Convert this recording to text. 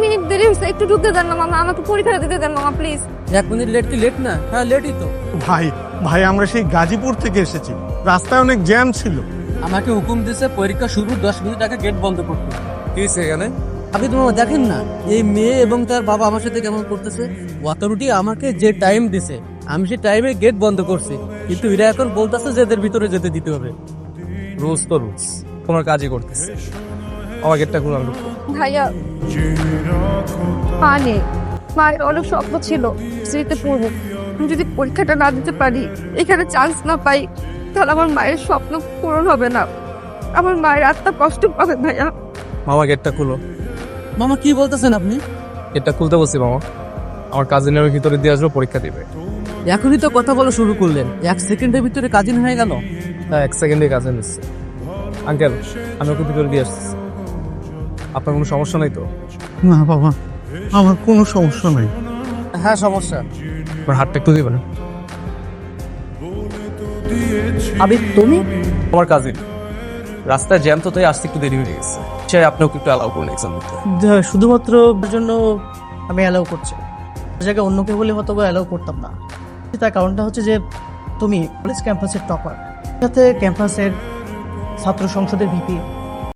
Minute দেরি হয়েছে, একটু ঢুকতে দেন না মামা, আমাকে পরীক্ষা দিতে দেন মামা প্লিজ। 1 মিনিট লেট কি লেট না? হ্যাঁ লেটই তো। ভাই ভাই আমরা সেই গাজীপুর থেকে এসেছি, রাস্তায় অনেক জ্যাম ছিল। আমাকে হুকুম দিছে পরীক্ষা শুরু 10 মিনিট আগে গেট বন্ধ করতে। কি হয়েছে এখানে? আপনি তো মামা দেখেন না এই মেয়ে এবং তার বাবা আমার সাথে কেমন করতেছে। অথরিটি আমাকে যে টাইম দিছে আমি সেই টাইমে গেট বন্ধ করছি, কিন্তু এরা এখন বলতেছে যে এদের ভিতরে যেতে দিতে হবে। রুলস তো রুলস, তোমার কাজই করতেছে। আমার গেটটা খুলে আমি ঢুকবো। ভাইয়া মানে মায়ের অনেক স্বপ্ন ছিল স্মৃতিতে পড়বো, আমি যদি পরীক্ষাটা না দিতে পারি, এখানে চান্স না পাই, তাহলে আমার মায়ের স্বপ্ন পূরণ হবে না, আমার মায়ের আত্মা কষ্ট পাবে। ভাইয়া মামা গেটটা খুলো। মামা কি বলতেছেন আপনি? গেটটা খুলতে বলছি মামা। আমার কাজিনের ভিতরে দিয়ে আসবো, পরীক্ষা দিবে। এখনই তো কথা বলা শুরু করলেন, 1 সেকেন্ডের ভিতরে কাজিন হয়ে গেল। হ্যাঁ 1 সেকেন্ডে কাজে নিচ্ছে। আঙ্কেল আমি ওকে ভিতরে দিয়ে আসছি, আপনার কোনো সমস্যা নেই তো? না বাবা, আমার কোনো সমস্যা নাই। হ্যাঁ সমস্যা। আপনার হাতটা একটু দিবেন। আবি তুমি? আমার কাজিন রাস্তায় জ্যাম তো, তাই আসতে একটু দেরি হয়ে গেছে। চাই আপনি ওকে একটু অ্যালাউ করুন এক্সাম দিতে। শুধুমাত্র ওর জন্য আমি অ্যালাউ করছি, জায়গায় অন্য কেউ বলে হয়তো অ্যালাউ করতাম না। তার কারণটা হচ্ছে যে তুমি কলেজ ক্যাম্পাসের টপার, সাথে ক্যাম্পাসের ছাত্র সংসদের ভিপি,